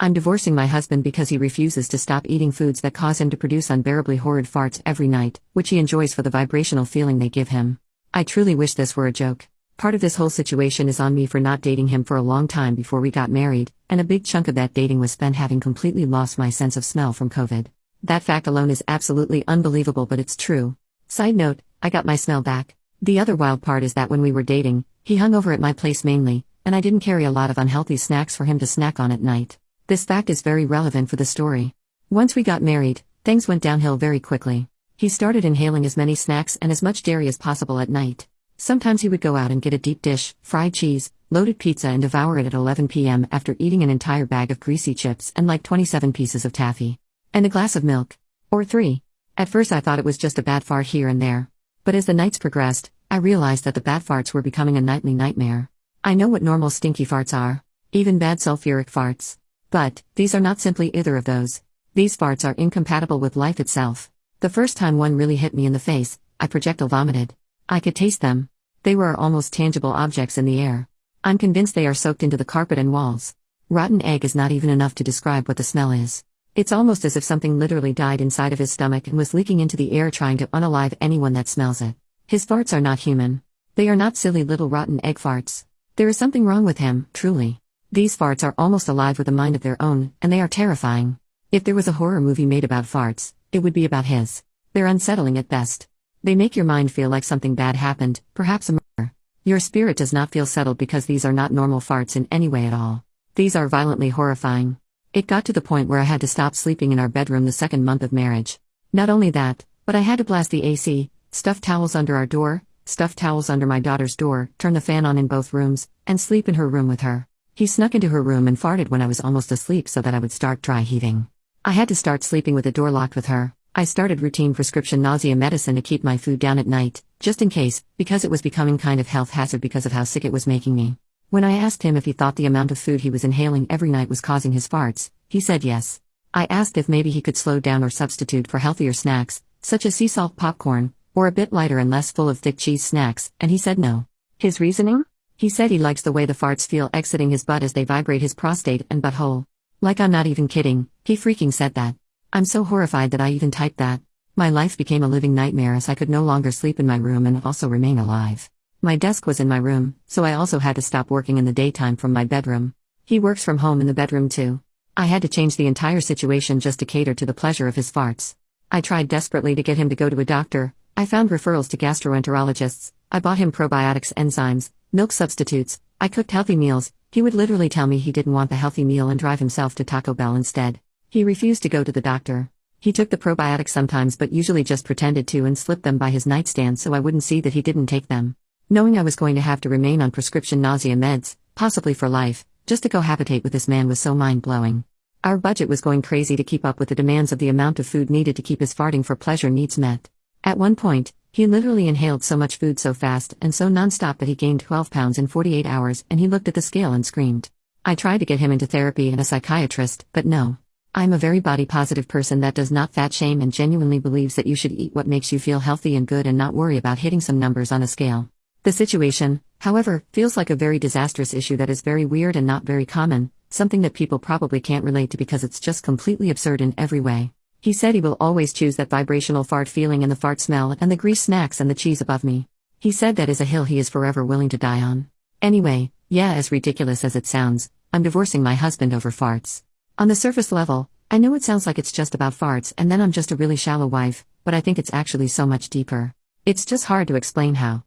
I'm divorcing my husband because he refuses to stop eating foods that cause him to produce unbearably horrid farts every night, which he enjoys for the vibrational feeling they give him. I truly wish this were a joke. Part of this whole situation is on me for not dating him for a long time before we got married, and a big chunk of that dating was spent having completely lost my sense of smell from COVID. That fact alone is absolutely unbelievable, but it's true. Side note, I got my smell back. The other wild part is that when we were dating, he hung over at my place mainly, and I didn't carry a lot of unhealthy snacks for him to snack on at night. This fact is very relevant for the story. Once we got married, things went downhill very quickly. He started inhaling as many snacks and as much dairy as possible at night. Sometimes he would go out and get a deep dish, fried cheese, loaded pizza and devour it at 11 p.m. after eating an entire bag of greasy chips and like 27 pieces of taffy. And a glass of milk. Or 3. At first I thought it was just a bad fart here and there. But as the nights progressed, I realized that the bad farts were becoming a nightly nightmare. I know what normal stinky farts are. Even bad sulfuric farts. But, these are not simply either of those. These farts are incompatible with life itself. The first time one really hit me in the face, I projectile vomited. I could taste them. They were almost tangible objects in the air. I'm convinced they are soaked into the carpet and walls. Rotten egg is not even enough to describe what the smell is. It's almost as if something literally died inside of his stomach and was leaking into the air trying to unalive anyone that smells it. His farts are not human. They are not silly little rotten egg farts. There is something wrong with him, truly. These farts are almost alive with a mind of their own, and they are terrifying. If there was a horror movie made about farts, it would be about his. They're unsettling at best. They make your mind feel like something bad happened, perhaps a murder. Your spirit does not feel settled because these are not normal farts in any way at all. These are violently horrifying. It got to the point where I had to stop sleeping in our bedroom the second month of marriage. Not only that, but I had to blast the AC, stuff towels under our door, stuff towels under my daughter's door, turn the fan on in both rooms, and sleep in her room with her. He snuck into her room and farted when I was almost asleep so that I would start dry heaving. I had to start sleeping with the door locked with her. I started routine prescription nausea medicine to keep my food down at night, just in case, because it was becoming kind of health hazard because of how sick it was making me. When I asked him if he thought the amount of food he was inhaling every night was causing his farts, he said yes. I asked if maybe he could slow down or substitute for healthier snacks, such as sea salt popcorn, or a bit lighter and less full of thick cheese snacks, and he said no. His reasoning? He said he likes the way the farts feel exiting his butt as they vibrate his prostate and butthole. Like I'm not even kidding, he freaking said that. I'm so horrified that I even typed that. My life became a living nightmare as I could no longer sleep in my room and also remain alive. My desk was in my room, so I also had to stop working in the daytime from my bedroom. He works from home in the bedroom too. I had to change the entire situation just to cater to the pleasure of his farts. I tried desperately to get him to go to a doctor. I found referrals to gastroenterologists. I bought him probiotics, enzymes, milk substitutes. I cooked healthy meals. He would literally tell me he didn't want the healthy meal and drive himself to Taco Bell instead. He refused to go to the doctor. He took the probiotics sometimes but usually just pretended to and slipped them by his nightstand so I wouldn't see that he didn't take them. Knowing I was going to have to remain on prescription nausea meds, possibly for life, just to cohabitate with this man was so mind-blowing. Our budget was going crazy to keep up with the demands of the amount of food needed to keep his farting for pleasure needs met. At one point, he literally inhaled so much food so fast and so non-stop that he gained 12 pounds in 48 hours and he looked at the scale and screamed. I tried to get him into therapy and a psychiatrist, but no. I'm a very body-positive person that does not fat shame and genuinely believes that you should eat what makes you feel healthy and good and not worry about hitting some numbers on a scale. The situation, however, feels like a very disastrous issue that is very weird and not very common, something that people probably can't relate to because it's just completely absurd in every way. He said he will always choose that vibrational fart feeling and the fart smell and the grease snacks and the cheese above me. He said that is a hill he is forever willing to die on. Anyway, yeah, as ridiculous as it sounds, I'm divorcing my husband over farts. On the surface level, I know it sounds like it's just about farts and then I'm just a really shallow wife, but I think it's actually so much deeper. It's just hard to explain how.